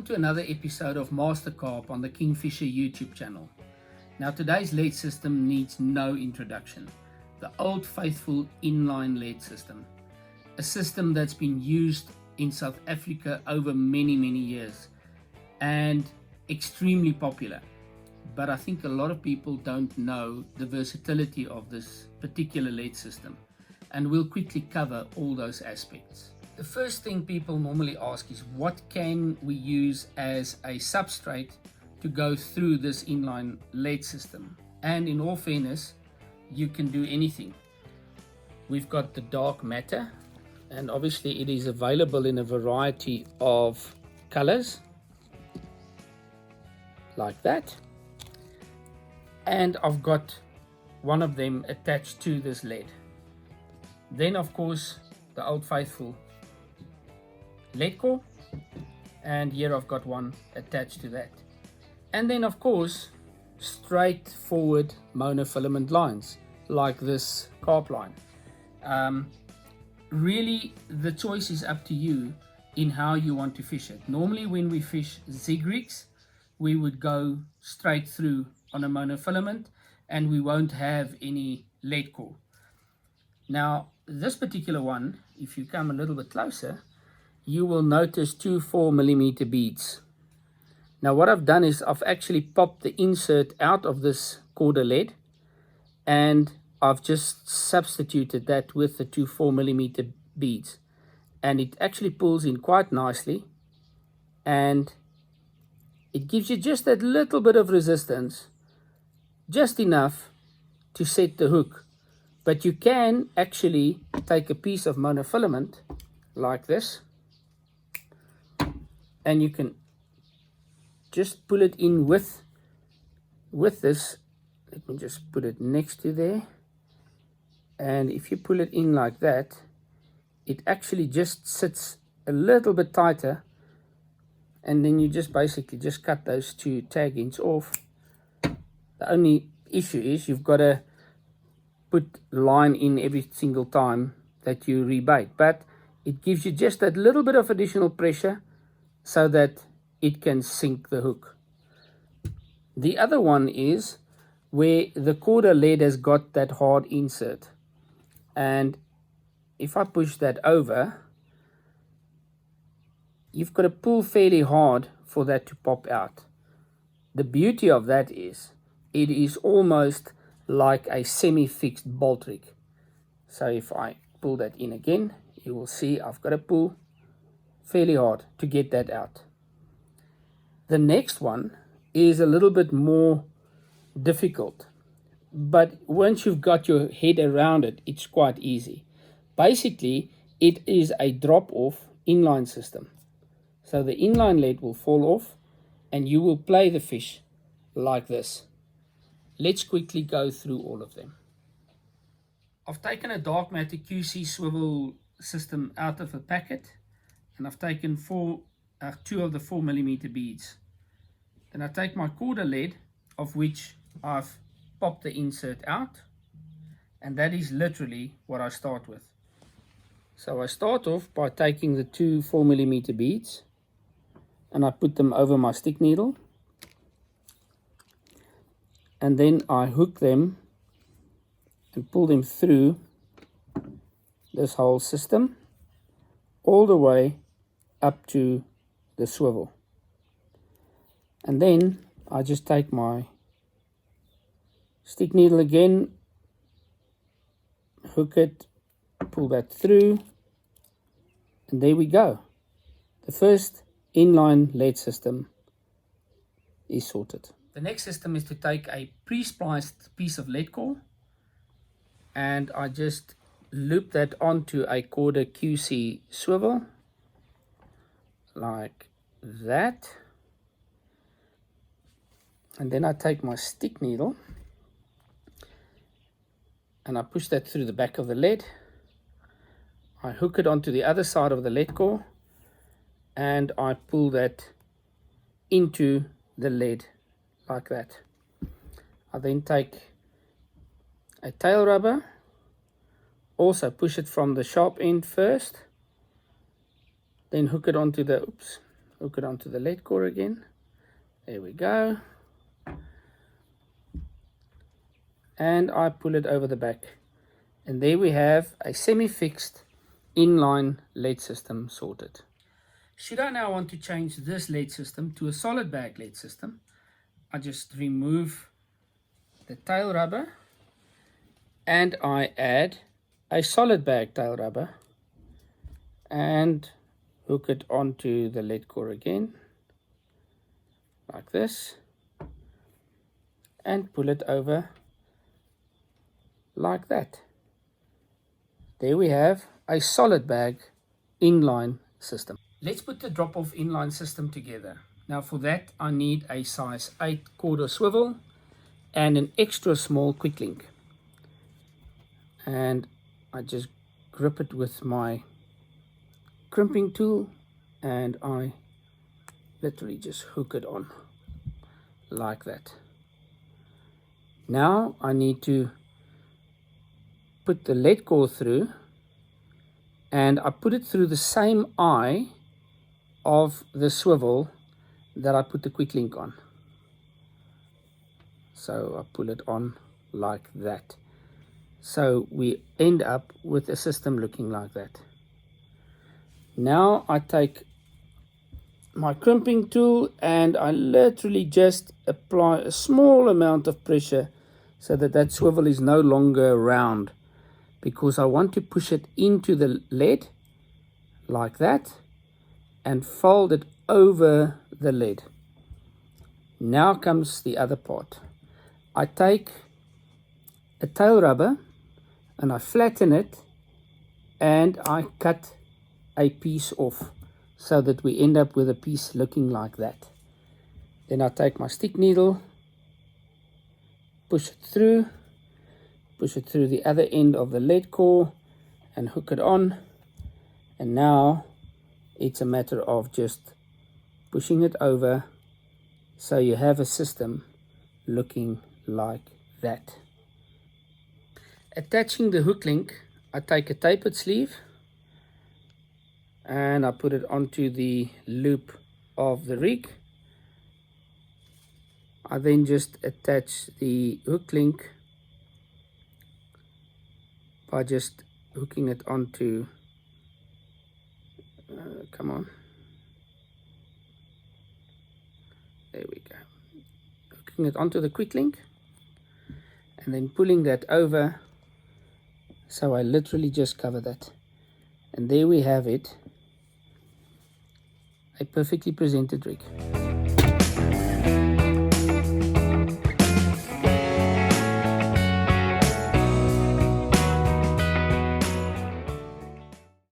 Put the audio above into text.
to another episode of Master Carp on the Kingfisher YouTube channel. Now today's lead system needs no introduction. The old faithful inline lead system. A system that's been used in South Africa over many years and extremely popular. But I think a lot of people don't know the versatility of this particular lead system, and we'll quickly cover all those aspects. The first thing people normally ask is, what can we use as a substrate to go through this inline lead system? And in all fairness, you can do anything. We've got the dark matter, and obviously it is available in a variety of colors like that, and I've got one of them attached to this lead. Then of course the old faithful lead core, and here I've got one attached to that. And then of course straightforward monofilament lines like this carp line. Really the choice is up to you in how you want to fish it. Normally when we fish zig rigs, we would go straight through on a monofilament and we won't have any lead core. Now this particular one, if you come a little bit closer, you will notice two 4mm beads. Now what I've done is I've actually popped the insert out of this KORDA lead, and I've just substituted that with the two 4mm beads, and it actually pulls in quite nicely, and it gives you just that little bit of resistance, just enough to set the hook. But you can actually take a piece of monofilament like this, and you can just pull it in with this. Let me just put it next to there, and if you pull it in like that, it actually just sits a little bit tighter, and then you just basically just cut those two tag ends off. The only issue is you've got to put line in every single time that you rebait, but it gives you just that little bit of additional pressure so that it can sink the hook. The other one is where the KORDA lead has got that hard insert, and if I push that over, you've got to pull fairly hard for that to pop out. The beauty of that is it is almost like a semi-fixed bolt rig. So if I pull that in again, you will see I've got to pull fairly hard to get that out. The next one is a little bit more difficult, but once you've got your head around it, it's quite easy. Basically, it is a drop-off inline system. So the inline lead will fall off and you will play the fish like this. Let's quickly go through all of them. I've taken a dark matter QC swivel system out of a packet, and I've taken two of the 4mm beads. Then I take my KORDA lead, of which I've popped the insert out, and that is literally what I start with. So I start off by taking the two 4mm beads and I put them over my stick needle, and then I hook them and pull them through this whole system all the way up to the swivel. And then I just take my stick needle again, hook it, pull that through, and there we go. The first inline lead system is sorted. The next system is to take a pre-spliced piece of lead core, and I just loop that onto a KORDA QC swivel like that, and then I take my stick needle and I push that through the back of the lead. I hook it onto the other side of the lead core and I pull that into the lead like that. I then take a tail rubber, also push it from the sharp end first, then hook it onto the hook it onto the lead core again. There we go. And I pull it over the back. And there we have a semi-fixed inline LED system sorted. Should I now want to change this LED system to a solid bag LED system, I just remove the tail rubber and I add a solid bag tail rubber and hook it onto the LED core again, like this, and pull it over like that. There we have a solid bag inline system. Let's put the drop-off inline system together. Now for that I need a size 8 KORDA swivel and an extra small quick link. And I just grip it with my crimping tool and I literally just hook it on like that. Now I need to put the lead core through, and I put it through the same eye of the swivel that I put the quick link on. So I pull it on like that. So we end up with a system looking like that. Now I take my crimping tool and I literally just apply a small amount of pressure so that that swivel is no longer round, because I want to push it into the lead like that and fold it over the lead. Now comes the other part. I take a tail rubber and I flatten it and I cut a piece off so that we end up with a piece looking like that. Then I take my stick needle, push it through the other end of the lead core and hook it on, and now it's a matter of just pushing it over so you have a system looking like that. Attaching the hook link, I take a tapered sleeve and I put it onto the loop of the rig. I then just attach the hook link by just hooking it onto, come on, there we go, hooking it onto the quick link and then pulling that over, so I literally just cover that, and there we have it, a perfectly presented rig.